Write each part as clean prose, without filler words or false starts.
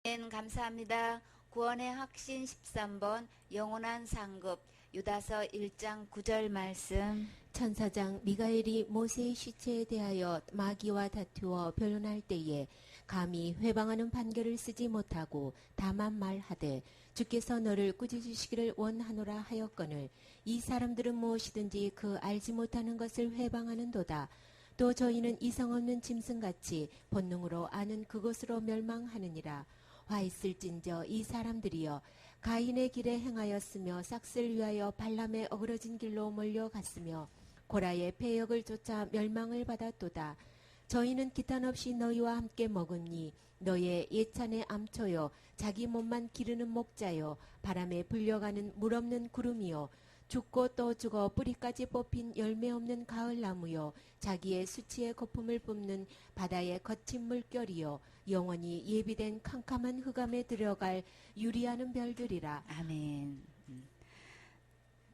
감사합니다. 구원의 확신 13번 영원한 상급 유다서 1장 9절 말씀. 천사장 미가엘이 모세의 시체에 대하여 마귀와 다투어 변론할 때에 감히 회방하는 판결을 쓰지 못하고 다만 말하되 주께서 너를 꾸짖으시기를 원하노라 하였거늘 이 사람들은 무엇이든지 그 알지 못하는 것을 회방하는도다. 또 저희는 이성 없는 짐승같이 본능으로 아는 그것으로 멸망하느니라. 화 있을진저 이 사람들이여 가인의 길에 행하였으며 삭슬 위하여 발람의 어그러진 길로 몰려갔으며 고라의 패역을 쫓아 멸망을 받았도다. 저희는 기탄 없이 너희와 함께 먹으니 너의 예찬의 암초요 자기 몸만 기르는 목자요 바람에 불려가는 물 없는 구름이요 죽고 또 죽어 뿌리까지 뽑힌 열매 없는 가을나무요 자기의 수치의 거품을 뿜는 바다의 거친 물결이요 영원히 예비된 캄캄한 흑암에 들어갈 유리하는 별들이라. 아멘.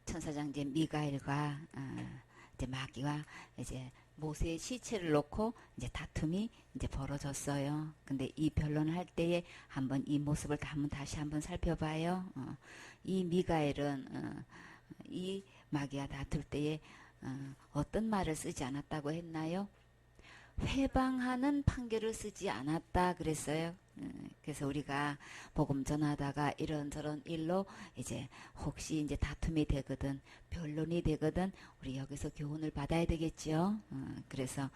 천사장 이제 미가엘과 이제 마귀와 이제 모세의 시체를 놓고 이제 다툼이 이제 벌어졌어요. 근데 이 변론을 할 때에 한번 이 모습을 다시 한번 살펴봐요. 이 미가엘은 이 마귀와 다툴 때에 어떤 말을 쓰지 않았다고 했나요? 회방하는 판결을 쓰지 않았다 그랬어요. 그래서 우리가 복음 전하다가 이런저런 일로 이제 혹시 이제 다툼이 되거든 변론이 되거든 우리 여기서 교훈을 받아야 되겠지요. 그래서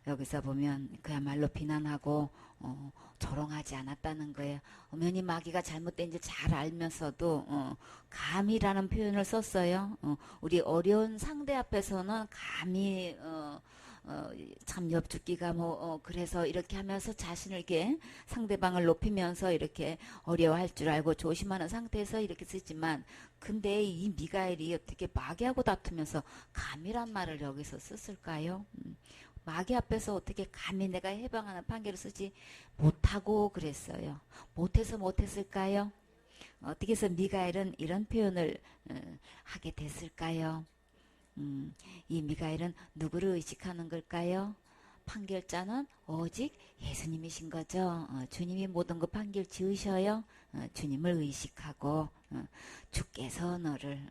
여기서 보면 그야말로 비난하고 조롱하지 않았다는 거예요. 엄연히 마귀가 잘못된지 잘 알면서도 감히라는 표현을 썼어요. 우리 어려운 상대 앞에서는 감히 참 엽죽기가 그래서 이렇게 하면서 자신을 이렇게 상대방을 높이면서 이렇게 어려워할 줄 알고 조심하는 상태에서 이렇게 쓰지만 근데 이 미가엘이 어떻게 마귀하고 다투면서 감이란 말을 여기서 썼을까요? 마귀 앞에서 어떻게 감히 내가 해방하는 판결을 쓰지 못하고 그랬어요. 못해서 못했을까요? 어떻게 해서 미가엘은 이런 표현을 하게 됐을까요? 이 미가엘은 누구를 의식하는 걸까요? 판결자는 오직 예수님이신 거죠. 주님이 모든 거 판결 지으셔요. 주님을 의식하고 주께서 너를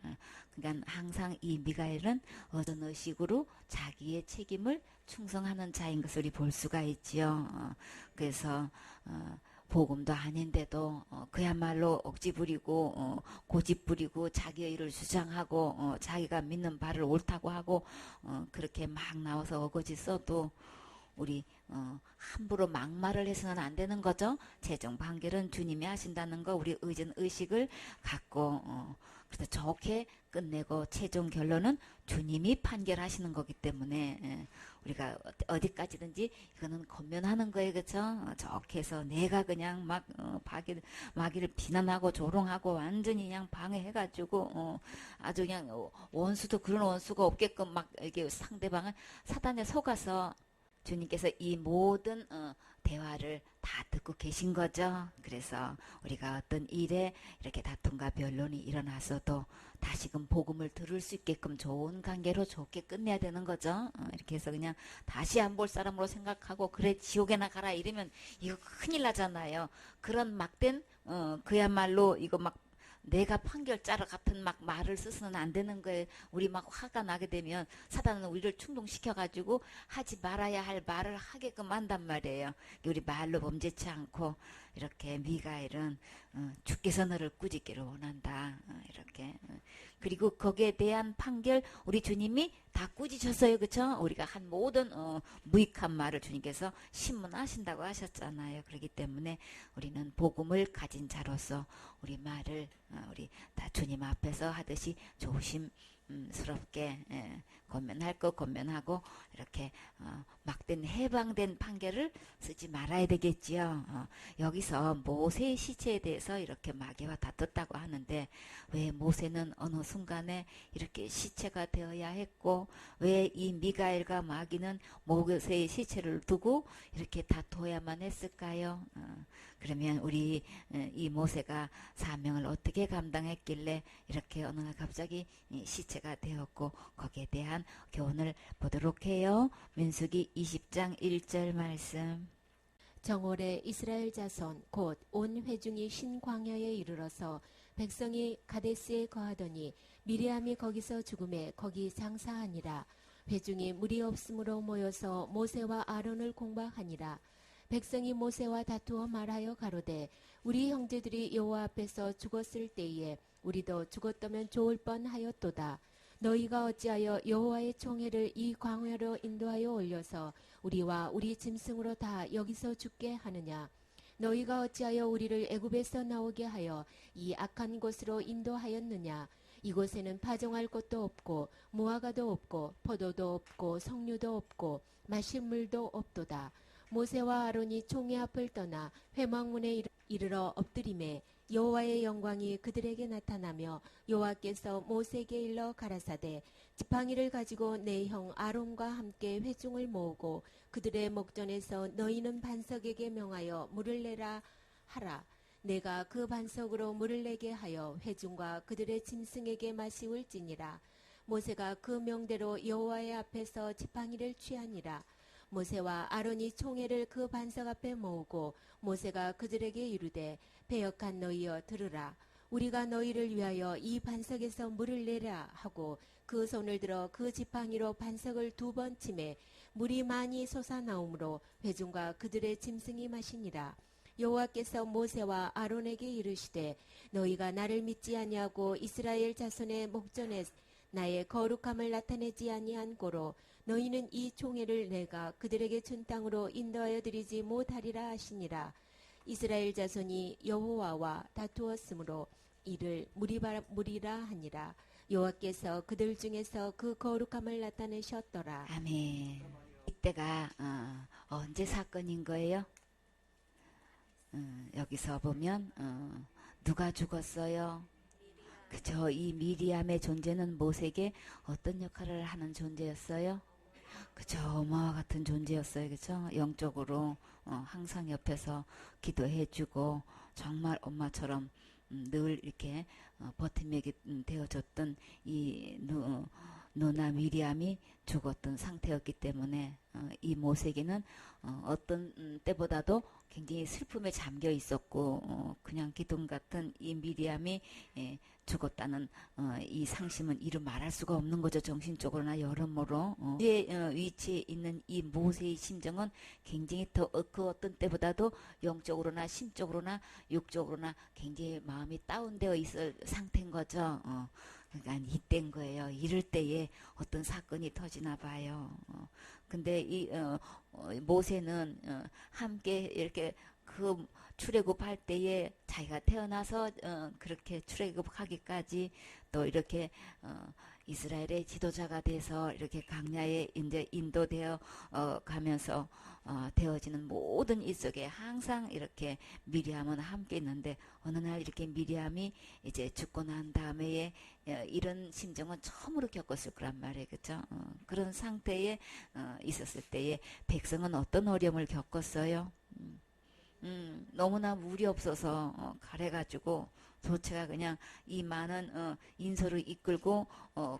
그러니까 항상 이 미가엘은 어떤 의식으로 자기의 책임을 충성하는 자인 것을 우리 볼 수가 있지요. 그래서 복음도 아닌데도 그야말로 억지 부리고 고집 부리고 자기의 일을 주장하고 자기가 믿는 바를 옳다고 하고 그렇게 막 나와서 어거지 써도 우리 함부로 막말을 해서는 안 되는 거죠. 최종 판결은 주님이 하신다는 거 우리 의식을 갖고 그래서 좋게 끝내고 최종 결론은 주님이 판결하시는 거기 때문에 우리가 어디까지든지 이거는 권면하는 거예요. 그렇죠? 좋게 해서 내가 그냥 막 마귀를 비난하고 조롱하고 완전히 그냥 방해해가지고 아주 그냥 원수도 그런 원수가 없게끔 막 이게 상대방을 사단에 속아서 주님께서 이 모든 대화를 다 듣고 계신 거죠. 그래서 우리가 어떤 일에 이렇게 다툼과 변론이 일어나서도 다시금 복음을 들을 수 있게끔 좋은 관계로 좋게 끝내야 되는 거죠. 이렇게 해서 그냥 다시 안 볼 사람으로 생각하고 그래 지옥에나 가라 이러면 이거 큰일 나잖아요. 그런 막된 그야말로 이거 막 내가 판결자를 같은 막 말을 쓰서는 안 되는 거에 우리 막 화가 나게 되면 사단은 우리를 충동시켜가지고 하지 말아야 할 말을 하게끔 한단 말이에요. 우리 말로 범죄치 않고 이렇게 미가엘은 주께서 너를 꾸짖기를 원한다. 이렇게 그리고 거기에 대한 판결 우리 주님이 다 꾸짖으셨어요. 그쵸? 우리가 한 모든 무익한 말을 주님께서 신문하신다고 하셨잖아요. 그렇기 때문에 우리는 복음을 가진 자로서 우리 말을 우리 다 주님 앞에서 하듯이 조심스럽게 권면할 거 권면하고 이렇게 막된 해방된 판결을 쓰지 말아야 되겠지요. 여기서 모세의 시체에 대해서 이렇게 마귀와 다퉜다고 하는데 왜 모세는 어느 순간에 이렇게 시체가 되어야 했고 왜 이 미가엘과 마귀는 모세의 시체를 두고 이렇게 다투어야만 했을까요? 그러면 우리 이 모세가 사명을 어떻게 감당했길래 이렇게 어느 날 갑자기 시체가 되었고 거기에 대한 교훈을 보도록 해요. 민수기 20장 1절 말씀. 정월에 이스라엘 자손 곧 온 회중이 신광야에 이르러서 백성이 가데스에 거하더니 미리암이 거기서 죽음에 거기 장사하니라. 회중이 물이 없으므로 모여서 모세와 아론을 공박하니라. 백성이 모세와 다투어 말하여 가로되 우리 형제들이 여호와 앞에서 죽었을 때에 우리도 죽었다면 좋을 뻔하였도다. 너희가 어찌하여 여호와의 총회를 이 광야로 인도하여 올려서 우리와 우리 짐승으로 다 여기서 죽게 하느냐. 너희가 어찌하여 우리를 애굽에서 나오게 하여 이 악한 곳으로 인도하였느냐. 이곳에는 파종할 곳도 없고 무화과도 없고 포도도 없고 석류도 없고 마실 물도 없도다. 모세와 아론이 총회 앞을 떠나 회막문에 이르러 엎드림에 여호와의 영광이 그들에게 나타나며 여호와께서 모세에게 일러 가라사대 지팡이를 가지고 내 형 아론과 함께 회중을 모으고 그들의 목전에서 너희는 반석에게 명하여 물을 내라 하라. 내가 그 반석으로 물을 내게 하여 회중과 그들의 짐승에게 마시울지니라. 모세가 그 명대로 여호와의 앞에서 지팡이를 취하니라. 모세와 아론이 총회를 그 반석 앞에 모으고 모세가 그들에게 이르되 배역한 너희여 들으라. 우리가 너희를 위하여 이 반석에서 물을 내라 하고 그 손을 들어 그 지팡이로 반석을 2번 치매 물이 많이 솟아나오므로 회중과 그들의 짐승이 마시니라. 여호와께서 모세와 아론에게 이르시되 너희가 나를 믿지 아니하고 이스라엘 자손의 목전에 나의 거룩함을 나타내지 아니한 고로 너희는 이 총회를 내가 그들에게 준 땅으로 인도하여 드리지 못하리라 하시니라. 이스라엘 자손이 여호와와 다투었으므로 이를 무리라 하니라. 여호와께서 그들 중에서 그 거룩함을 나타내셨더라. 아멘. 이때가 언제 사건인 거예요? 여기서 보면 누가 죽었어요? 그저 이 미리암의 존재는 모세에게 어떤 역할을 하는 존재였어요? 그저 엄마와 같은 존재였어요. 그죠? 영적으로 항상 옆에서 기도해주고 정말 엄마처럼 늘 이렇게 버팀목이 되어줬던 이 누나 미리암이 죽었던 상태였기 때문에 이 모세에게는 어떤 때보다도 굉장히 슬픔에 잠겨 있었고 그냥 기둥 같은 이 미리암이 죽었다는 이 상심은 이루 말할 수가 없는 거죠. 정신적으로나 여러모로 위치에 있는 이 모세의 심정은 굉장히 더 그 어떤 때보다도 영적으로나 심적으로나 육적으로나 굉장히 마음이 다운되어 있을 상태인 거죠. 그러니까 이때인 거예요. 이럴 때에 어떤 사건이 터지나 봐요. 근데 이 모세는 함께 이렇게 그 출애굽할 때에 자기가 태어나서 그렇게 출애굽하기까지 또 이렇게 이스라엘의 지도자가 돼서 이렇게 광야에 이제 인도되어 가면서 되어지는 모든 일 속에 항상 이렇게 미리암은 함께 있는데 어느 날 이렇게 미리암이 이제 죽고 난 다음에 이런 심정은 처음으로 겪었을 거란 말이에요. 그렇죠? 그런 상태에 있었을 때에 백성은 어떤 어려움을 겪었어요? 너무나 물이 없어서 가래가지고 도체가 그냥 이 많은 인소를 이끌고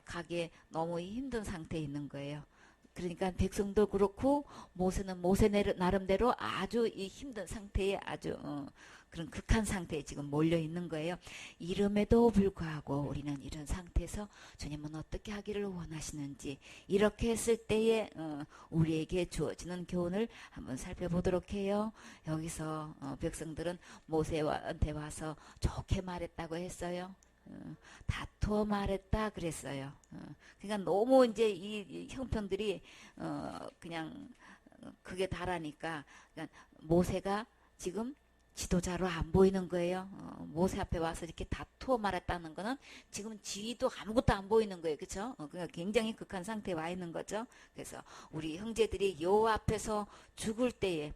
가기에 너무 힘든 상태에 있는 거예요. 그러니까 백성도 그렇고 모세는 모세 나름대로 아주 이 힘든 상태에 아주 그런 극한 상태에 지금 몰려 있는 거예요. 이름에도 불구하고 우리는 이런 상태에서 주님은 어떻게 하기를 원하시는지 이렇게 했을 때에 우리에게 주어지는 교훈을 한번 살펴보도록 해요. 여기서 백성들은 모세한테 와서 좋게 말했다고 했어요. 다투어 말했다 그랬어요. 그러니까 너무 이제 이 형편들이 그냥 그게 다라니까 그러니까 모세가 지금 지도자로 안 보이는 거예요. 모세 앞에 와서 이렇게 다투어 말했다는 거는 지금 지도 아무것도 안 보이는 거예요. 그렇죠? 그러니까 굉장히 극한 상태에 와 있는 거죠. 그래서 우리 형제들이 여호와 앞에서 죽을 때에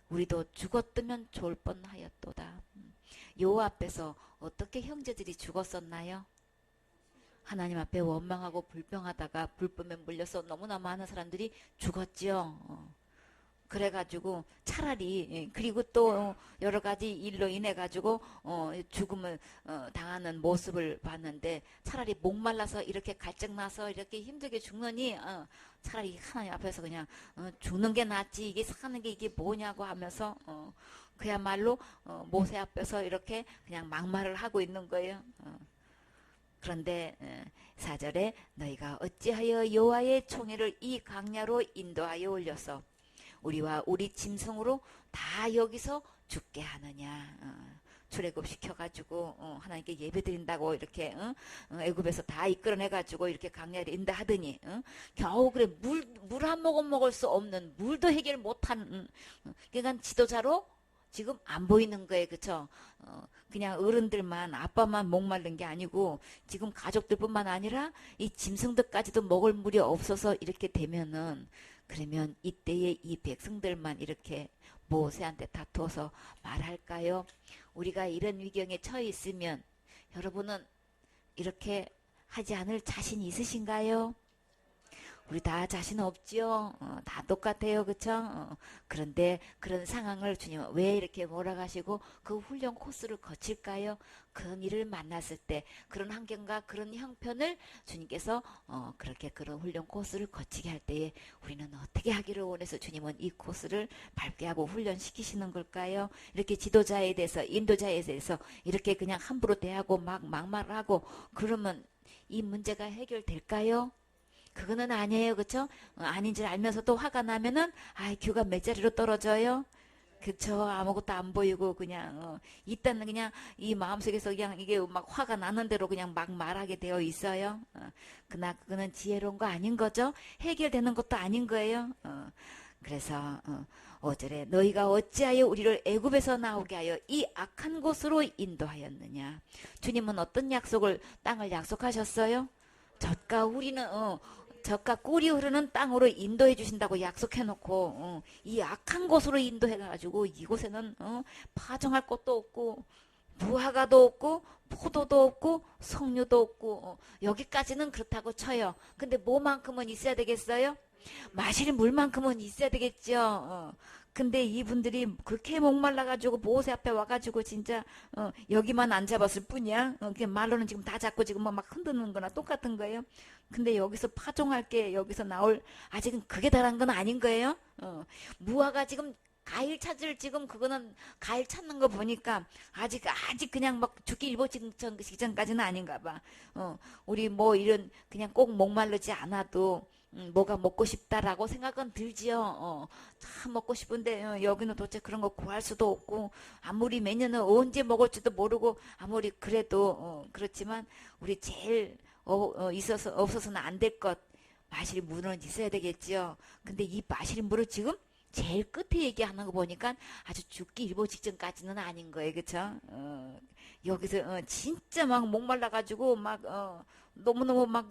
우리도 죽었으면 좋을 뻔하였도다. 여호와 앞에서 어떻게 형제들이 죽었었나요? 하나님 앞에 원망하고 불평하다가 불법에 물려서 너무나 많은 사람들이 죽었죠. 그래가지고 차라리 그리고 또 여러 가지 일로 인해 가지고 죽음을 당하는 모습을 봤는데 차라리 목말라서 이렇게 갈증나서 이렇게 힘들게 죽느니 차라리 하나님 앞에서 그냥 죽는 게 낫지 이게 사는 게 이게 뭐냐고 하면서 그야말로 모세 앞에서 이렇게 그냥 막말을 하고 있는 거예요. 그런데 4절에 너희가 어찌하여 여호와의 총회를 이 광야로 인도하여 올려서 우리와 우리 짐승으로 다 여기서 죽게 하느냐. 출애굽시켜가지고 하나님께 예배드린다고 이렇게 애굽에서 다 이끌어내가지고 이렇게 광야를 인도하더니 겨우 그래 물 한 모금 먹을 수 없는 물도 해결 못한 그러니까 지도자로 지금 안 보이는 거예요. 그쵸? 그냥 어른들만 아빠만 목마른 게 아니고 지금 가족들뿐만 아니라 이 짐승들까지도 먹을 물이 없어서 이렇게 되면은 그러면 이때에 이 백성들만 이렇게 모세한테 다투어서 말할까요? 우리가 이런 위경에 처해 있으면 여러분은 이렇게 하지 않을 자신 있으신가요? 우리 다 자신 없죠. 다 똑같아요. 그쵸? 그런데 그런 상황을 주님 왜 이렇게 몰아가시고 그 훈련 코스를 거칠까요? 그런 일을 만났을 때 그런 환경과 그런 형편을 주님께서 그렇게 그런 훈련 코스를 거치게 할 때에 우리는 어떻게 하기를 원해서 주님은 이 코스를 밟게 하고 훈련시키시는 걸까요? 이렇게 지도자에 대해서 인도자에 대해서 이렇게 그냥 함부로 대하고 막 막말하고 그러면 이 문제가 해결될까요? 그거는 아니에요. 그쵸? 아닌 줄 알면서도 화가 나면은 IQ가 몇 자리로 떨어져요? 그쵸? 아무것도 안 보이고 그냥 일단은 그냥 이 마음속에서 그냥 이게 막 화가 나는 대로 그냥 막 말하게 되어 있어요. 그러나 그거는 지혜로운 거 아닌 거죠? 해결되는 것도 아닌 거예요. 그래서 5절에 너희가 어찌하여 우리를 애굽에서 나오게 하여 이 악한 곳으로 인도하였느냐. 주님은 어떤 약속을 땅을 약속하셨어요? 젖과 우리는 젖과 꿀이 흐르는 땅으로 인도해 주신다고 약속해 놓고 이 악한 곳으로 인도해 가지고 이곳에는 파종할 것도 없고 무화과도 없고 포도도 없고 석류도 없고 여기까지는 그렇다고 쳐요. 근데 뭐만큼은 있어야 되겠어요? 마실 물만큼은 있어야 되겠죠. 근데 이분들이 그렇게 목말라가지고 모세 앞에 와가지고 진짜 여기만 안 잡았을 뿐이야. 그냥 말로는 지금 다 잡고 지금 막 흔드는 거나 똑같은 거예요. 근데 여기서 파종할 게 여기서 나올 아직은 그게 다른 건 아닌 거예요. 무화과 지금 가일 찾을 지금 그거는 가일 찾는 거 보니까 아직 그냥 막 죽기 일보 직전까지는 아닌가 봐. 우리 뭐 이런 그냥 꼭 목마르지 않아도 뭐가 먹고 싶다라고 생각은 들지요. 참 먹고 싶은데 여기는 도대체 그런 거 구할 수도 없고 아무리 매년은 언제 먹을지도 모르고 아무리 그래도 그렇지만 우리 제일 있어서 없어서는 안 될 것 마실 물은 있어야 되겠지요. 근데 이 마실 물을 지금 제일 끝에 얘기하는 거 보니까 아주 죽기 일보 직전까지는 아닌 거예요. 그쵸? 여기서 진짜 막 목말라가지고 막 너무너무 막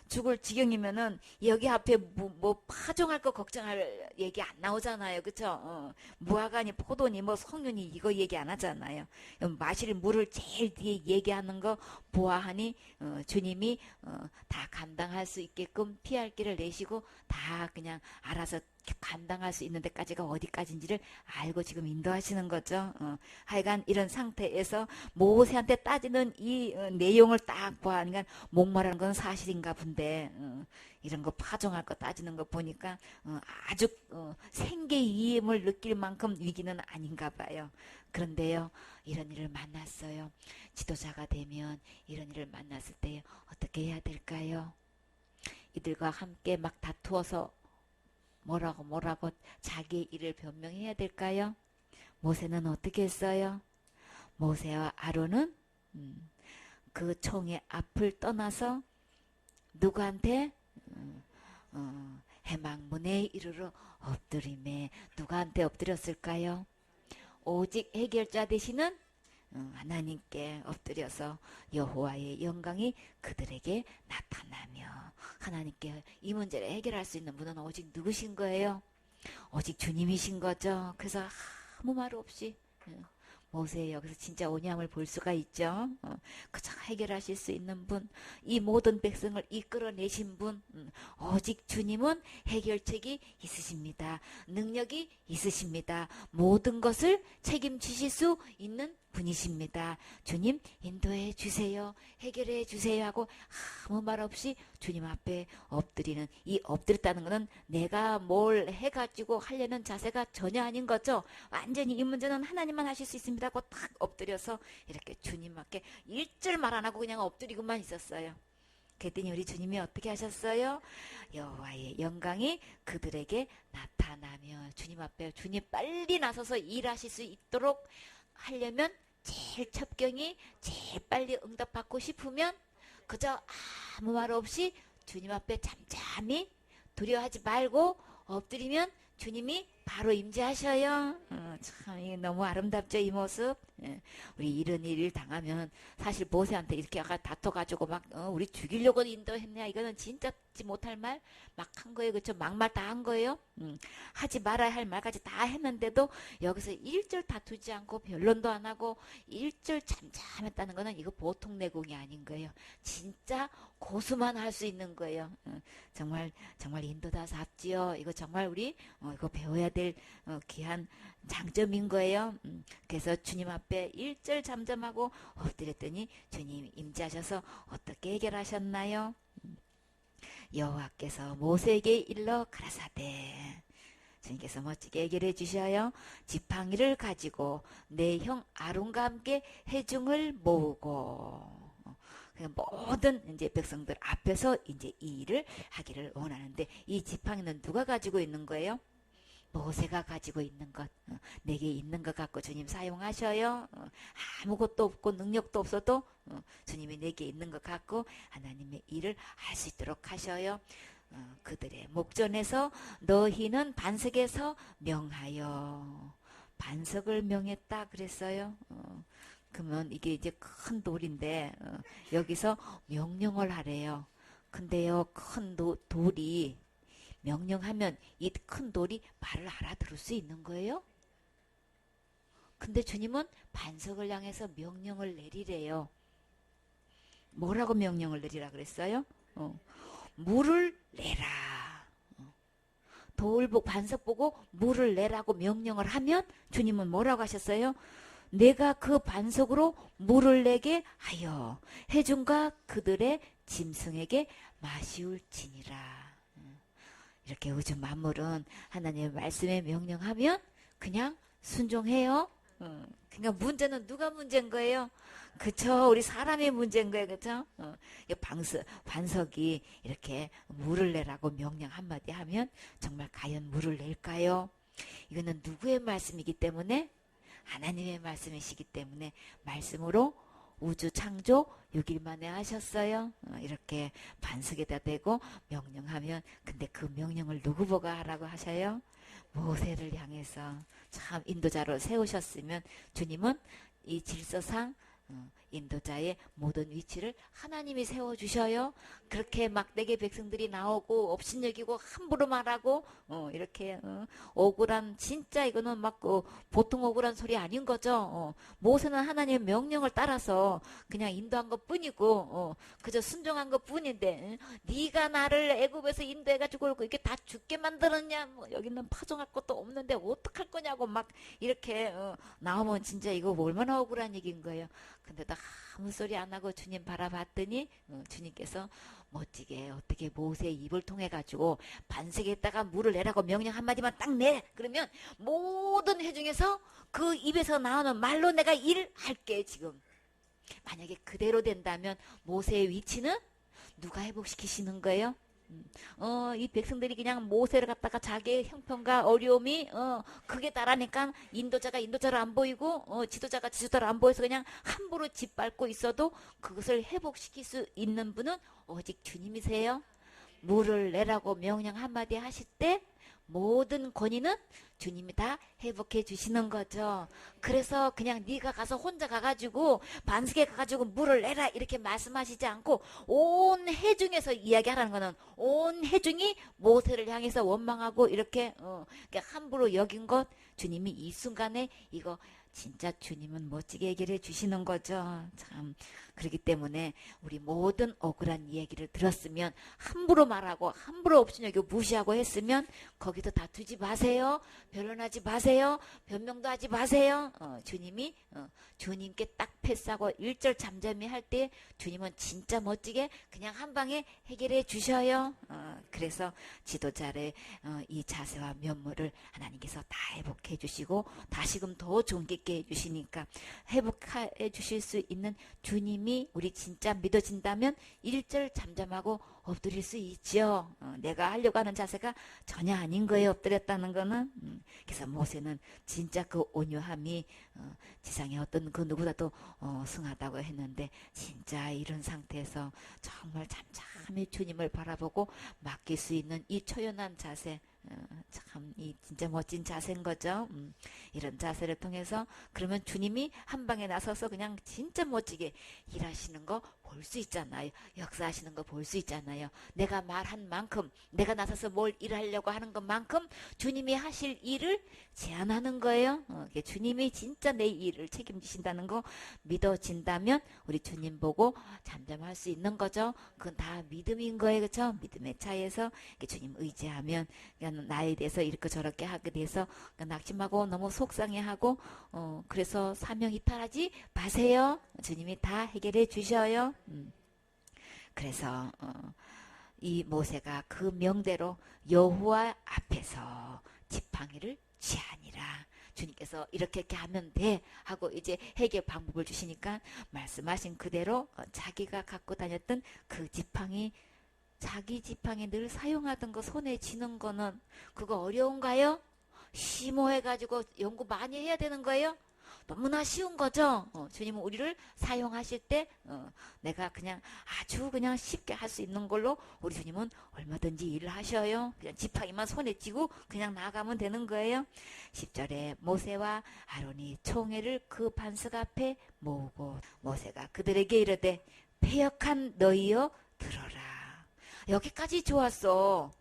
죽을 지경이면은 여기 앞에 뭐 파종할 거 걱정할 얘기 안 나오잖아요. 그쵸? 무화과니 포도니 뭐 석류니 이거 얘기 안 하잖아요. 마실 물을 제일 뒤에 얘기하는 거 보아하니 주님이 다 감당할 수 있게끔 피할 길을 내시고 다 그냥 알아서 감당할 수 있는 데까지가 어디까지인지를 알고 지금 인도하시는 거죠. 하여간 이런 상태에서 모세한테 따지는 이 내용을 딱 보니까 목마르는 건 사실인가 본데 이런 거 파종할 거 따지는 거 보니까 아주 생계이임을 느낄 만큼 위기는 아닌가 봐요. 그런데요, 이런 일을 만났어요. 지도자가 되면 이런 일을 만났을 때 어떻게 해야 될까요? 이들과 함께 막 다투어서 뭐라고 자기의 일을 변명해야 될까요? 모세는 어떻게 했어요? 모세와 아론은 그 총의 앞을 떠나서 누구한테 해망문에 이르러 엎드림에 누구한테 엎드렸을까요? 오직 해결자 되시는 하나님께 엎드려서 여호와의 영광이 그들에게 나타나며 하나님께 이 문제를 해결할 수 있는 분은 오직 누구신 거예요? 오직 주님이신 거죠. 그래서 아무 말 없이 모세 여기서 진짜 온유함을 볼 수가 있죠. 그저 해결하실 수 있는 분, 이 모든 백성을 이끌어내신 분, 오직 주님은 해결책이 있으십니다. 능력이 있으십니다. 모든 것을 책임지실 수 있는 분이십니다. 주님 인도해 주세요. 해결해 주세요 하고 아무 말 없이 주님 앞에 엎드리는, 이 엎드렸다는 것은 내가 뭘 해가지고 하려는 자세가 전혀 아닌 거죠. 완전히 이 문제는 하나님만 하실 수 있습니다 하고 딱 엎드려서 이렇게 주님 앞에 일절 말 안 하고 그냥 엎드리고만 있었어요. 그랬더니 우리 주님이 어떻게 하셨어요? 여호와의 영광이 그들에게 나타나며, 주님 앞에 주님 빨리 나서서 일하실 수 있도록 하려면 제일 첩경이 제일 빨리 응답받고 싶으면 그저 아무 말 없이 주님 앞에 잠잠히 두려워하지 말고 엎드리면 주님이 바로 임재하셔요. 참 이게 너무 아름답죠, 이 모습. 우리 이런 일을 당하면 사실 모세한테 이렇게 다퉈가지고 막 우리 죽이려고 인도했냐, 이거는 진짜 못할 말 막 한 거예요. 그렇죠? 막말 다 한 거예요. 하지 말아야 할 말까지 다 했는데도 여기서 일절 다투지 않고 변론도 안 하고 일절 잠잠했다는 거는 이거 보통 내공이 아닌 거예요. 진짜 고수만 할 수 있는 거예요. 정말 인도다삽지요. 이거 정말 우리 이거 배워야 될 귀한 장점인 거예요. 그래서 주님 앞에 일절 잠잠하고 엎드렸더니 주님 임재하셔서 어떻게 해결하셨나요? 여호와께서 모세에게 일러 가라사대, 주님께서 멋지게 해결해 주셔요. 지팡이를 가지고 내 형 아론과 함께 회중을 모으고, 모든 이제 백성들 앞에서 이제 이 일을 하기를 원하는데, 이 지팡이는 누가 가지고 있는 거예요? 모세가 가지고 있는 것, 내게 있는 것 갖고 주님 사용하셔요. 아무것도 없고 능력도 없어도 주님이 내게 있는 것 갖고 하나님의 일을 할 수 있도록 하셔요. 그들의 목전에서 너희는 반석에서 명하여, 반석을 명했다 그랬어요. 그러면 이게 이제 큰 돌인데 여기서 명령을 하래요. 근데요, 큰 돌이 명령하면 이 큰 돌이 말을 알아들을 수 있는 거예요? 근데 주님은 반석을 향해서 명령을 내리래요. 뭐라고 명령을 내리라 그랬어요? 물을 내라. 반석 보고 물을 내라고 명령을 하면 주님은 뭐라고 하셨어요? 내가 그 반석으로 물을 내게 하여 회중과 그들의 짐승에게 마시울지니라. 이렇게 우주 만물은 하나님의 말씀에 명령하면 그냥 순종해요. 그러니까 문제는 누가 문제인 거예요? 그쵸? 우리 사람의 문제인 거예요. 그쵸? 반석이 이렇게 물을 내라고 명령 한마디 하면 정말 과연 물을 낼까요? 이거는 누구의 말씀이기 때문에? 하나님의 말씀이시기 때문에 말씀으로 우주 창조 6일 만에 하셨어요. 이렇게 반석에다 대고 명령하면, 근데 그 명령을 누구 보고 하라고 하셔요? 모세를 향해서 참 인도자로 세우셨으면 주님은 이 질서상 인도자의 모든 위치를 하나님이 세워주셔요. 그렇게 막대기 백성들이 나오고 업신여기고 함부로 말하고 이렇게 억울한, 진짜 이거는 막 보통 억울한 소리 아닌 거죠. 모세는 하나님의 명령을 따라서 그냥 인도한 것 뿐이고 그저 순종한 것 뿐인데, 네가 나를 애굽에서 인도해가지고 이렇게 다 죽게 만들었냐, 뭐 여기는 파종할 것도 없는데 어떡할 거냐고 막 이렇게 나오면 진짜 이거 얼마나 억울한 얘기인 거예요. 근데도 아무 소리 안 하고 주님 바라봤더니 주님께서 멋지게 어떻게 모세의 입을 통해 가지고 반석에다가 물을 내라고 명령 한마디만 딱 내. 그러면 모든 회중에서 그 입에서 나오는 말로 내가 일할게. 지금 만약에 그대로 된다면 모세의 위치는 누가 회복시키시는 거예요? 이 백성들이 그냥 모세를 갖다가 자기의 형편과 어려움이 그게 따라니까 인도자를 안 보이고 지도자가 지도자를 안 보여서 그냥 함부로 짓밟고 있어도 그것을 회복시킬 수 있는 분은 오직 주님이세요. 물을 내라고 명령 한마디 하실 때 모든 권위는 주님이 다 회복해 주시는 거죠. 그래서 그냥 네가 가서 혼자 가가지고 반석에 가가지고 물을 내라 이렇게 말씀하시지 않고 온 회중에서 이야기하라는 거는 온 회중이 모세를 향해서 원망하고 이렇게 함부로 여긴 것 주님이 이 순간에 이거 진짜 주님은 멋지게 얘기를 해주시는 거죠. 참 그렇기 때문에 우리 모든 억울한 얘기를 들었으면 함부로 말하고 함부로 없인 여기고 무시하고 했으면 거기도 다투지 마세요. 변론하지 마세요. 변명도 하지 마세요. 주님이 주님께 딱 패싸고 일절 잠잠히 할 때 주님은 진짜 멋지게 그냥 한 방에 해결해 주셔요. 그래서 지도자의 이 자세와 면모를 하나님께서 다 회복해 주시고 다시금 더 존귀 있게 해주시니까 회복해 주실 수 있는 주님이 우리 진짜 믿어진다면 일절 잠잠하고 엎드릴 수 있죠. 내가 하려고 하는 자세가 전혀 아닌 거예요. 엎드렸다는 거는. 그래서 모세는 진짜 그 온유함이 지상의 어떤 그 누구라도 승하다고 했는데 진짜 이런 상태에서 정말 잠잠히 주님을 바라보고 맡길 수 있는 이 초연한 자세, 참 이 진짜 멋진 자세인 거죠. 이런 자세를 통해서 그러면 주님이 한 방에 나서서 그냥 진짜 멋지게 일하시는 거 볼 수 있잖아요. 역사하시는 거 볼 수 있잖아요. 내가 말한 만큼 내가 나서서 뭘 일하려고 하는 것만큼 주님이 하실 일을 제안하는 거예요. 주님이 진짜 내 일을 책임지신다는 거 믿어진다면 우리 주님 보고 잠잠할 수 있는 거죠. 그건 다 믿음인 거예요. 그렇죠? 믿음의 차이에서 주님 의지하면 그냥 나에 대해서 이렇게 저렇게 하게 돼서 낙심하고 너무 속상해하고 그래서 사명 이탈하지 마세요. 주님이 다 해결해 주셔요. 그래서 이 모세가 그 명대로 여호와 앞에서 지팡이를 취하니라. 주님께서 이렇게 하면 돼 하고 이제 해결 방법을 주시니까 말씀하신 그대로 자기가 갖고 다녔던 그 지팡이, 자기 지팡이 늘 사용하던 거 손에 쥐는 거는 그거 어려운가요? 심오해가지고 연구 많이 해야 되는 거예요? 너무나 쉬운 거죠. 주님은 우리를 사용하실 때 내가 그냥 아주 그냥 쉽게 할 수 있는 걸로 우리 주님은 얼마든지 일을 하셔요. 그냥 지팡이만 손에 쥐고 그냥 나가면 되는 거예요. 10절에 모세와 아론이 총회를 그 반석 앞에 모으고 모세가 그들에게 이르되 패역한 너희여 들어라. 여기까지 좋았어.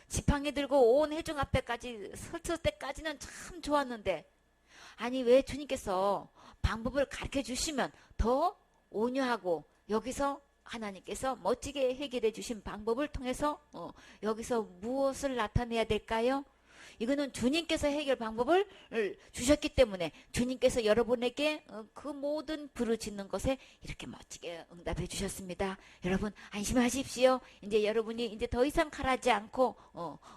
지팡이 들고 온 회중 앞에까지 설칠 때까지는 참 좋았는데 아니 왜 주님께서 방법을 가르쳐 주시면 더 온유하고 여기서 하나님께서 멋지게 해결해 주신 방법을 통해서 여기서 무엇을 나타내야 될까요? 이거는 주님께서 해결 방법을 주셨기 때문에 주님께서 여러분에게 그 모든 부르짖는 것에 이렇게 멋지게 응답해 주셨습니다. 여러분 안심하십시오. 이제 여러분이 이제 더 이상 가라지 않고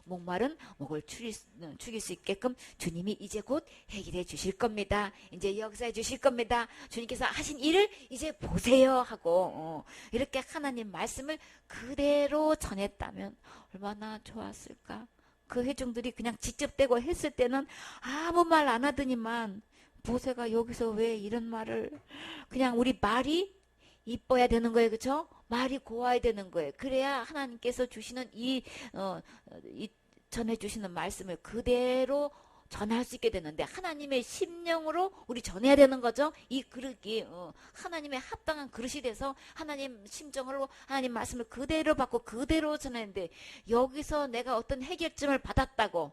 목마른 목을 축일 수 있게끔 주님이 이제 곧 해결해 주실 겁니다. 이제 역사해 주실 겁니다. 주님께서 하신 일을 이제 보세요 하고 이렇게 하나님 말씀을 그대로 전했다면 얼마나 좋았을까. 그 회중들이 그냥 직접대고 했을 때는 아무 말 안 하더니만 모세가 여기서 왜 이런 말을 그냥 우리 말이 이뻐야 되는 거예요. 그렇죠? 말이 고와야 되는 거예요. 그래야 하나님께서 주시는 이 전해주시는 말씀을 그대로 전할 수 있게 되는데 하나님의 심령으로 우리 전해야 되는 거죠. 이 그릇이 하나님의 합당한 그릇이 돼서 하나님 심정으로 하나님 말씀을 그대로 받고 그대로 전하는데 여기서 내가 어떤 해결점을 받았다고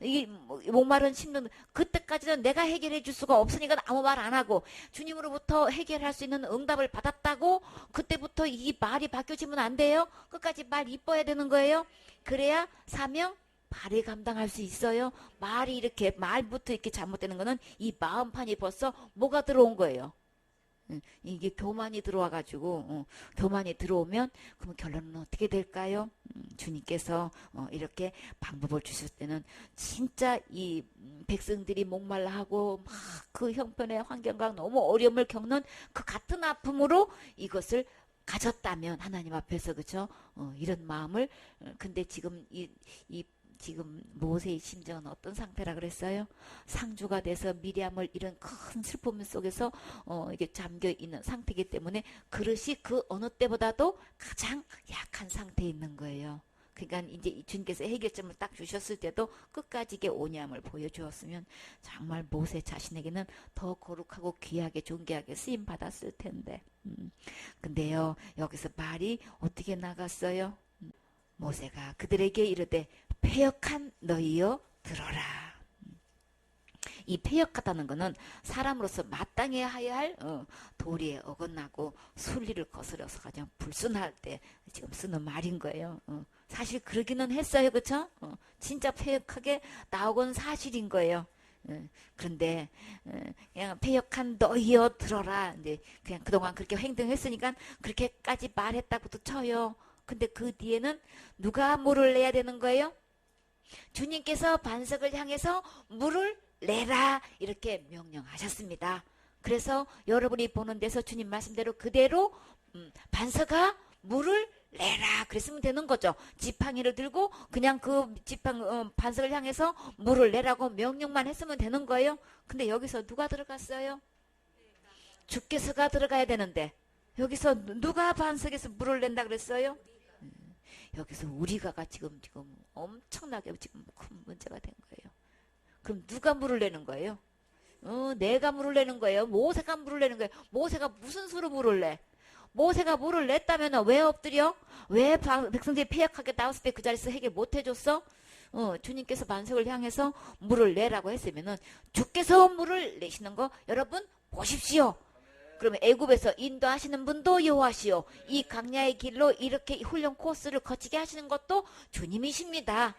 이 목마른 심령 그때까지는 내가 해결해 줄 수가 없으니까 아무 말 안 하고 주님으로부터 해결할 수 있는 응답을 받았다고 그때부터 이 말이 바뀌어지면 안 돼요. 끝까지 말 이뻐야 되는 거예요. 그래야 사명 발이 감당할 수 있어요. 말이 이렇게 말부터 이렇게 잘못되는 거는 이 마음판이 벌써 뭐가 들어온 거예요. 이게 교만이 들어와가지고 교만이 들어오면 그럼 결론은 어떻게 될까요? 주님께서 이렇게 방법을 주실 때는 진짜 이 백성들이 목말라하고 막 그 형편의 환경과 너무 어려움을 겪는 그 같은 아픔으로 이것을 가졌다면 하나님 앞에서 그죠? 이런 마음을 근데 지금 지금 모세의 심정은 어떤 상태라 그랬어요? 상주가 돼서 미리암을 이런 큰 슬픔 속에서 이게 잠겨 있는 상태이기 때문에 그릇이 그 어느 때보다도 가장 약한 상태에 있는 거예요. 그러니까 이제 주님께서 해결점을 딱 주셨을 때도 끝까지 이게 온유함을 보여주었으면 정말 모세 자신에게는 더 거룩하고 귀하게 존귀하게 쓰임 받았을 텐데. 근데요 여기서 말이 어떻게 나갔어요? 모세가 그들에게 이르되 패역한 너희여 들어라. 이 패역하다는 거는 사람으로서 마땅히 해야 할 도리에 어긋나고 순리를 거스려서 그냥 불순할 때 지금 쓰는 말인 거예요. 사실 그러기는 했어요. 그쵸? 진짜 패역하게 나오건 사실인 거예요. 그런데 그냥 패역한 너희여 들어라. 이제 그냥 그동안 그렇게 행동했으니까 그렇게까지 말했다고도 쳐요. 근데 그 뒤에는 누가 물을 내야 되는 거예요? 주님께서 반석을 향해서 물을 내라 이렇게 명령하셨습니다. 그래서 여러분이 보는 데서 주님 말씀대로 그대로 반석아 물을 내라 그랬으면 되는 거죠. 지팡이를 들고 그냥 그 반석을 향해서 물을 내라고 명령만 했으면 되는 거예요. 근데 여기서 누가 들어갔어요? 주께서가 들어가야 되는데 여기서 누가 반석에서 물을 낸다 그랬어요? 여기서 우리가가 지금 엄청나게 지금 큰 문제가 된 거예요. 그럼 누가 물을 내는 거예요? 내가 물을 내는 거예요. 모세가 물을 내는 거예요. 모세가 무슨 수로 물을 내? 모세가 물을 냈다면 왜 엎드려? 왜 백성들이 패역하게 나왔을 때 그 자리에서 해결 못 해줬어? 주님께서 반석을 향해서 물을 내라고 했으면은 주께서 물을 내시는 거 여러분 보십시오. 그러면 애굽에서 인도하시는 분도 여호와시오. 이 강야의 길로 이렇게 훈련 코스를 거치게 하시는 것도 주님이십니다.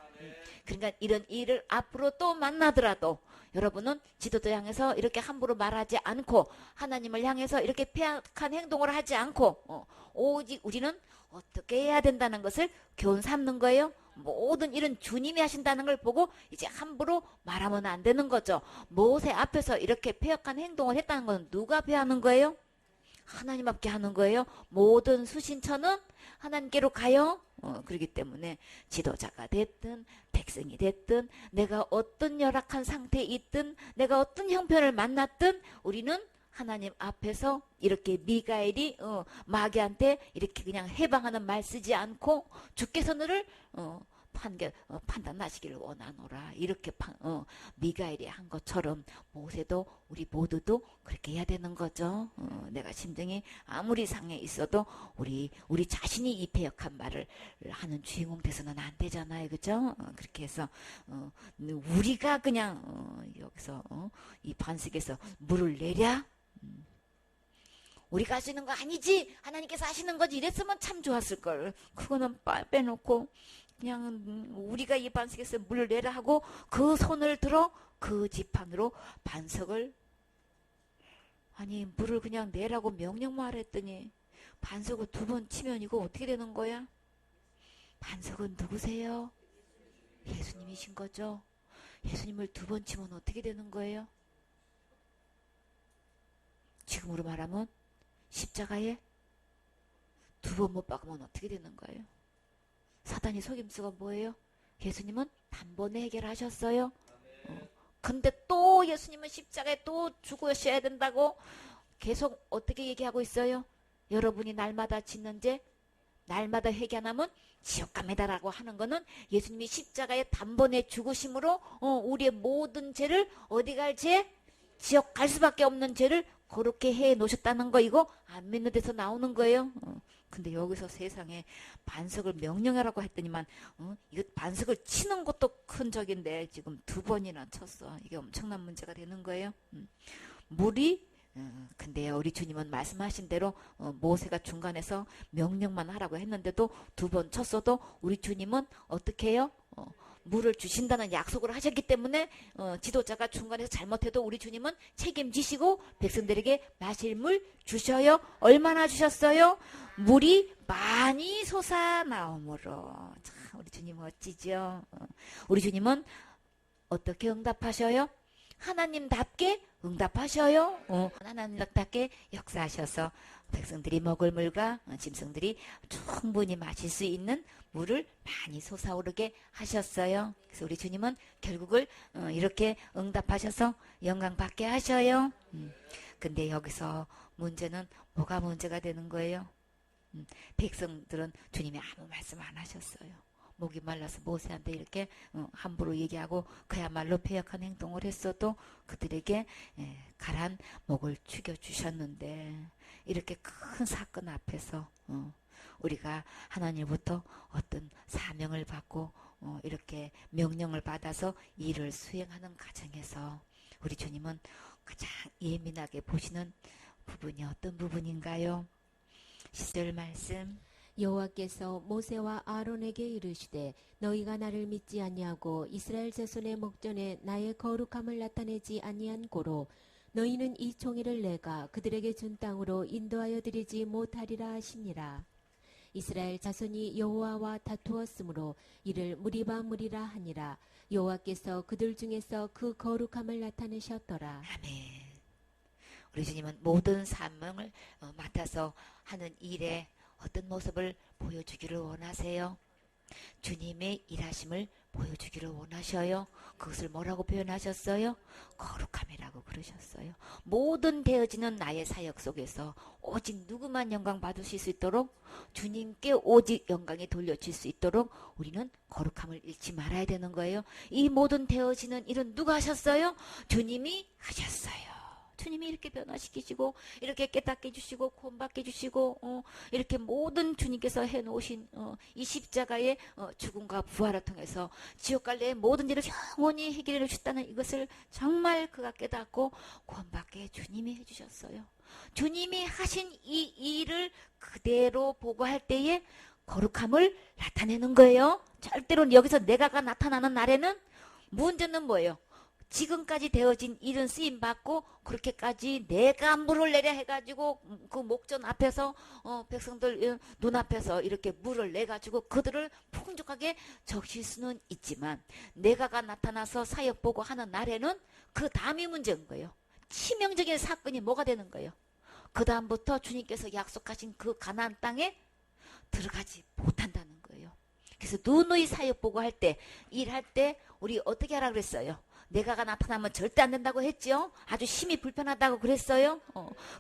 그러니까 이런 일을 앞으로 또 만나더라도 여러분은 지도자 향해서 이렇게 함부로 말하지 않고 하나님을 향해서 이렇게 패악한 행동을 하지 않고 오직 우리는 어떻게 해야 된다는 것을 교훈 삼는 거예요. 모든 일은 주님이 하신다는 걸 보고 이제 함부로 말하면 안 되는 거죠. 모세 앞에서 이렇게 패역한 행동을 했다는 건 누가 패하는 거예요? 하나님 앞에 하는 거예요. 모든 수신처는 하나님께로 가요. 그렇기 때문에 지도자가 됐든 백성이 됐든 내가 어떤 열악한 상태에 있든 내가 어떤 형편을 만났든 우리는 하나님 앞에서 이렇게 미가엘이 마귀한테 이렇게 그냥 해방하는 말 쓰지 않고 주께서 너를 판단하시기를 원하노라 이렇게 미가엘이 한 것처럼 모세도 우리 모두도 그렇게 해야 되는 거죠. 내가 심정이 아무리 상해 있어도 우리 자신이 이 패역한 말을 하는 주인공 돼서는 안 되잖아요. 그죠? 그렇게 해서 우리가 그냥 여기서 이 반석에서 물을 내랴 우리가 하시는 거 아니지 하나님께서 하시는 거지 이랬으면 참 좋았을 걸. 그거는 빼놓고 그냥 우리가 이 반석에서 물을 내라 하고 그 손을 들어 그 지팡이로 반석을 아니 물을 그냥 내라고 명령만 했더니 반석을 2번 치면 이거 어떻게 되는 거야? 반석은 누구세요? 예수님이신 거죠. 예수님을 2번 치면 어떻게 되는 거예요? 지금으로 말하면 십자가에 2번 못 박으면 어떻게 되는 거예요? 사단이 속임수가 뭐예요? 예수님은 단번에 해결하셨어요. 근데 또 예수님은 십자가에 또 죽으셔야 된다고 계속 어떻게 얘기하고 있어요? 여러분이 날마다 짓는 죄 날마다 회개 안 하면 지옥 갑니다라고 하는 거는 예수님이 십자가에 단번에 죽으심으로 우리의 모든 죄를 어디 갈 죄? 지옥 갈 수밖에 없는 죄를 그렇게 해 놓으셨다는 거 이거 안 믿는 데서 나오는 거예요. 근데 여기서 세상에 반석을 명령하라고 했더니만 이거 반석을 치는 것도 큰 적인데 지금 2번이나 쳤어. 이게 엄청난 문제가 되는 거예요. 물이 근데 우리 주님은 말씀하신 대로 모세가 중간에서 명령만 하라고 했는데도 2번 쳤어도 우리 주님은 어떻게 해요? 물을 주신다는 약속을 하셨기 때문에 지도자가 중간에서 잘못해도 우리 주님은 책임지시고 백성들에게 마실 물 주셔요. 얼마나 주셨어요? 물이 많이 솟아나오므로. 참 우리 주님 멋지죠. 우리 주님은 어떻게 응답하셔요? 하나님답게 응답하셔요. 하나님답게 역사하셔서 백성들이 먹을 물과 짐승들이 충분히 마실 수 있는 물을 많이 솟아오르게 하셨어요. 그래서 우리 주님은 결국을 이렇게 응답하셔서 영광 받게 하셔요. 근데 여기서 문제는 뭐가 문제가 되는 거예요? 백성들은 주님이 아무 말씀 안 하셨어요. 목이 말라서 모세한테 이렇게 함부로 얘기하고 그야말로 패역한 행동을 했어도 그들에게 가란 목을 죽여주셨는데 이렇게 큰 사건 앞에서 우리가 하나님부터 어떤 사명을 받고 이렇게 명령을 받아서 일을 수행하는 과정에서 우리 주님은 가장 예민하게 보시는 부분이 어떤 부분인가요? 10절 말씀. 여호와께서 모세와 아론에게 이르시되 너희가 나를 믿지 아니하고 이스라엘 자손의 목전에 나의 거룩함을 나타내지 아니한 고로 너희는 이 총회를 내가 그들에게 준 땅으로 인도하여 드리지 못하리라 하시니라. 이스라엘 자손이 여호와와 다투었으므로 이를 무리라 하니라. 여호와께서 그들 중에서 그 거룩함을 나타내셨더라. 아멘. 우리 주님은 모든 사명을 맡아서 하는 일에 어떤 모습을 보여주기를 원하세요? 주님의 일하심을 보여주기를 원하셔요. 그것을 뭐라고 표현하셨어요? 거룩함이라고 그러셨어요. 모든 되어지는 나의 사역 속에서 오직 누구만 영광 받으실 수 있도록, 주님께 오직 영광이 돌려질 수 있도록 우리는 거룩함을 잃지 말아야 되는 거예요. 이 모든 되어지는 일은 누가 하셨어요? 주님이 하셨어요. 주님이 이렇게 변화시키시고 이렇게 깨닫게 해주시고 구원받게 해주시고 이렇게 모든 주님께서 해놓으신 이 십자가의 죽음과 부활을 통해서 지옥갈래의 모든 일을 영원히 해결해 주셨다는 이것을 정말 그가 깨닫고 구원받게 주님이 해주셨어요. 주님이 하신 이 일을 그대로 보고할 때에 거룩함을 나타내는 거예요. 절대로 여기서 내가가 나타나는 날에는 문제는 뭐예요? 지금까지 되어진 일은 쓰임받고 그렇게까지 내가 물을 내려 해가지고 그 목전 앞에서 백성들 눈앞에서 이렇게 물을 내가지고 그들을 풍족하게 적실 수는 있지만 내가가 나타나서 사역 보고 하는 날에는 그 다음이 문제인 거예요. 치명적인 사건이 뭐가 되는 거예요? 그 다음부터 주님께서 약속하신 그 가나안 땅에 들어가지 못한다는 거예요. 그래서 누누이 사역 보고 할 때, 일할 때 우리 어떻게 하라 그랬어요? 내가가 나타나면 절대 안 된다고 했죠. 아주 심히 불편하다고 그랬어요.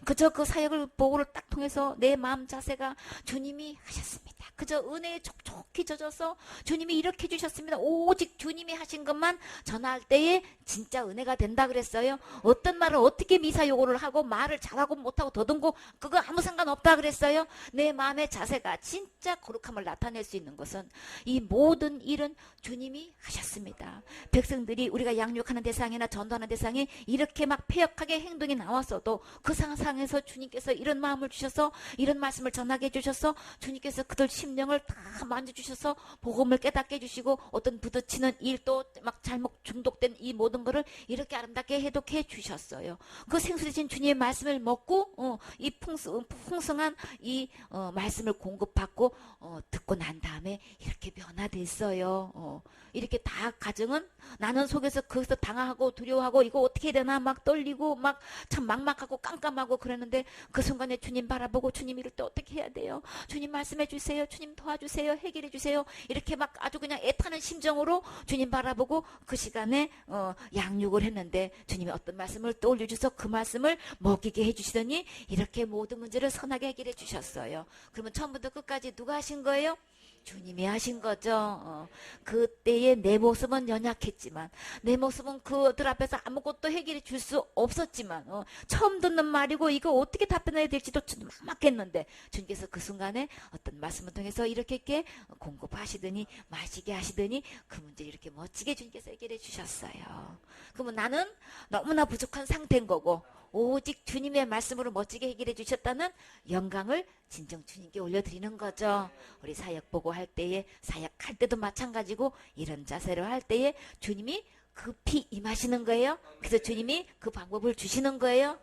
그저 그 사역을 보고를 딱 통해서 내 마음 자세가 주님이 하셨습니다. 그저 은혜에 촉촉히 젖어서 주님이 이렇게 해주셨습니다. 오직 주님이 하신 것만 전할 때에 진짜 은혜가 된다 그랬어요. 어떤 말을 어떻게 미사요구를 하고 말을 잘하고 못하고 더듬고 그거 아무 상관없다 그랬어요. 내 마음의 자세가 진짜 거룩함을 나타낼 수 있는 것은 이 모든 일은 주님이 하셨습니다. 백성들이 우리가 양육하는 대상이나 전도하는 대상이 이렇게 막 패역하게 행동이 나왔어도 그 상황에서 주님께서 이런 마음을 주셔서 이런 말씀을 전하게 해주셔서 주님께서 그들 심령을 다 만져주셔서 복음을 깨닫게 해주시고 어떤 부딪히는 일도 막 잘못 중독된 이 모든 거를 이렇게 아름답게 해독해 주셨어요. 그 생수되신 주님의 말씀을 먹고 이 풍성한 이 말씀을 공급받고 듣고 난 다음에 이렇게 변화됐어요. 이렇게 다 가정은 나는 속에서 거기서 당황하고 두려워하고 이거 어떻게 해야 되나 막 떨리고 막 참 막막하고 깜깜하고 그랬는데 그 순간에 주님 바라보고 주님 이럴 때 어떻게 해야 돼요? 주님 말씀해 주세요. 주님 도와주세요. 해결해 주세요. 이렇게 막 아주 그냥 애타는 심정으로 주님 바라보고 그 시간에 양육을 했는데 주님이 어떤 말씀을 떠올려 주셔서 그 말씀을 먹이게 해주시더니 이렇게 모든 문제를 선하게 해결해 주셨어요. 그러면 처음부터 끝까지 누가 하신 거예요? 주님이 하신 거죠. 그때의 내 모습은 연약했지만 내 모습은 그들 앞에서 아무것도 해결해 줄 수 없었지만 처음 듣는 말이고 이거 어떻게 답변해야 될지도 막막했는데 주님께서 그 순간에 어떤 말씀을 통해서 이렇게 공급하시더니 마시게 하시더니 그 문제를 이렇게 멋지게 주님께서 해결해 주셨어요. 그러면 나는 너무나 부족한 상태인 거고 오직 주님의 말씀으로 멋지게 해결해 주셨다는 영광을 진정 주님께 올려드리는 거죠. 우리 사역 보고 할 때에 사역할 때도 마찬가지고 이런 자세로 할 때에 주님이 급히 임하시는 거예요. 그래서 주님이 그 방법을 주시는 거예요.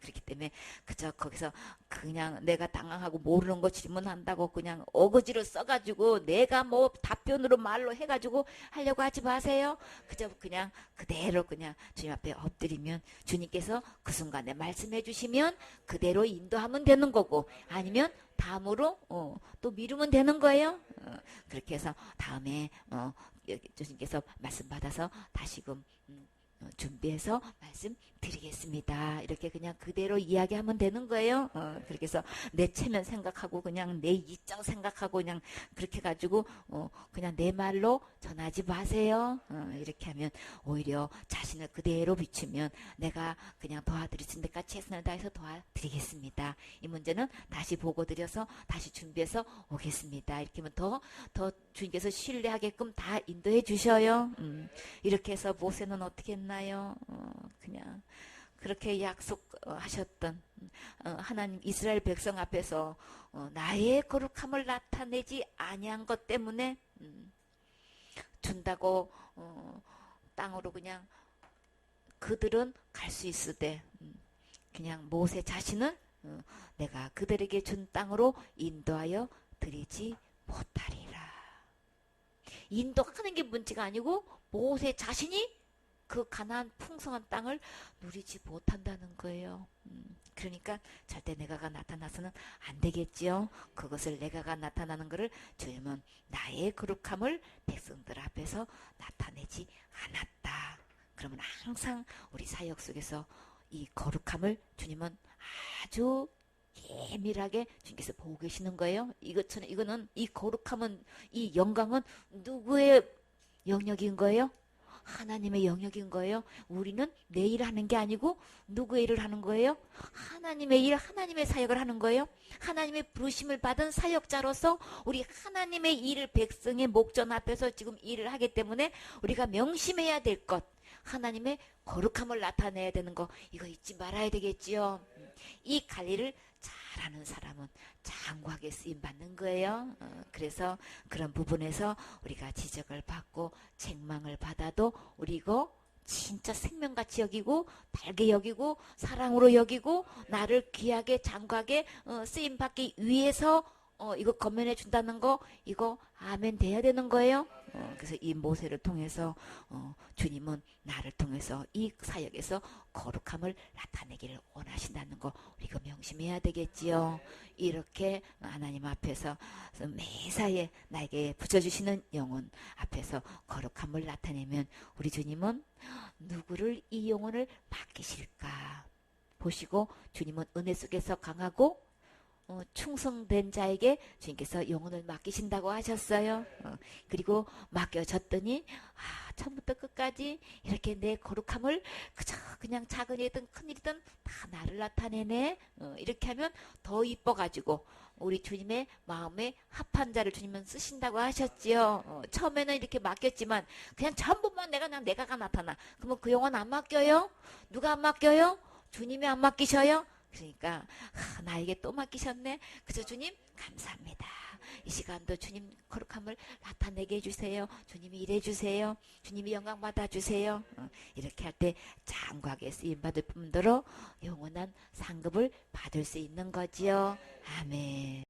그렇기 때문에 그저 거기서 그냥 내가 당황하고 모르는 거 질문한다고 그냥 어거지로 써가지고 내가 뭐 답변으로 말로 해가지고 하려고 하지 마세요. 그저 그냥 그대로 그냥 주님 앞에 엎드리면 주님께서 그 순간에 말씀해 주시면 그대로 인도하면 되는 거고 아니면 다음으로 또 미루면 되는 거예요. 그렇게 해서 다음에 주님께서 말씀 받아서 다시금 준비해서 말씀 드리겠습니다. 이렇게 그냥 그대로 이야기하면 되는 거예요. 그렇게 해서 내 체면 생각하고 그냥 내 입장 생각하고 그냥 그렇게 가지고 그냥 내 말로 전하지 마세요. 이렇게 하면 오히려 자신을 그대로 비추면 내가 그냥 도와드릴 수 있는 데까지 최선을 다해서 도와드리겠습니다. 이 문제는 다시 보고 드려서 다시 준비해서 오겠습니다. 이렇게 하면 더 주님께서 신뢰하게끔 다 인도해 주셔요. 이렇게 해서 모세는 어떻게 했나? 않아요. 그냥 그렇게 약속하셨던 하나님 이스라엘 백성 앞에서 나의 거룩함을 나타내지 아니한 것 때문에 준다고 땅으로 그냥 그들은 갈 수 있으되 그냥 모세 자신은 내가 그들에게 준 땅으로 인도하여 드리지 못하리라. 인도하는 게 문제가 아니고 모세 자신이 그 가나안 풍성한 땅을 누리지 못한다는 거예요. 그러니까 절대 내가가 나타나서는 안 되겠지요. 그것을 내가가 나타나는 것을 주님은 나의 거룩함을 백성들 앞에서 나타내지 않았다. 그러면 항상 우리 사역 속에서 이 거룩함을 주님은 아주 예밀하게 주님께서 보고 계시는 거예요. 이거는 이 거룩함은 이 영광은 누구의 영역인 거예요? 하나님의 영역인 거예요. 우리는 내 일을 하는 게 아니고 누구의 일을 하는 거예요? 하나님의 일, 하나님의 사역을 하는 거예요. 하나님의 부르심을 받은 사역자로서 우리 하나님의 일을 백성의 목전 앞에서 지금 일을 하기 때문에 우리가 명심해야 될 것, 하나님의 거룩함을 나타내야 되는 거, 이거 잊지 말아야 되겠지요. 이 관리를 잘하는 사람은 장구하게 쓰임 받는 거예요. 그래서 그런 부분에서 우리가 지적을 받고 책망을 받아도 우리 이거 진짜 생명같이 여기고 달게 여기고 사랑으로 여기고 나를 귀하게 장구하게 쓰임 받기 위해서 이거 건면해 준다는 거, 이거 아멘 돼야 되는 거예요. 그래서 이 모세를 통해서 주님은 나를 통해서 이 사역에서 거룩함을 나타내기를 원하신다는 거 우리가 명심해야 되겠지요. 이렇게 하나님 앞에서 매사에 나에게 붙여주시는 영혼 앞에서 거룩함을 나타내면 우리 주님은 누구를 이 영혼을 맡기실까 보시고, 주님은 은혜 속에서 강하고 충성된 자에게 주님께서 영혼을 맡기신다고 하셨어요. 그리고 맡겨졌더니 처음부터 끝까지 이렇게 내 거룩함을 그냥 작은 일이든 큰 일이든 다 나를 나타내네. 이렇게 하면 더 이뻐가지고 우리 주님의 마음에 합한 자를 주님은 쓰신다고 하셨지요. 처음에는 이렇게 맡겼지만 그냥 전부만 내가가 나타나. 그러면 그 영혼 안 맡겨요? 누가 안 맡겨요? 주님이 안 맡기셔요? 그러니까 나에게 또 맡기셨네. 그래서 주님 감사합니다. 이 시간도 주님 거룩함을 나타내게 해주세요. 주님이 일해주세요. 주님이 영광 받아주세요. 이렇게 할 때 장구하게 쓰임받을 뿐더러 영원한 상급을 받을 수 있는 거지요. 아멘.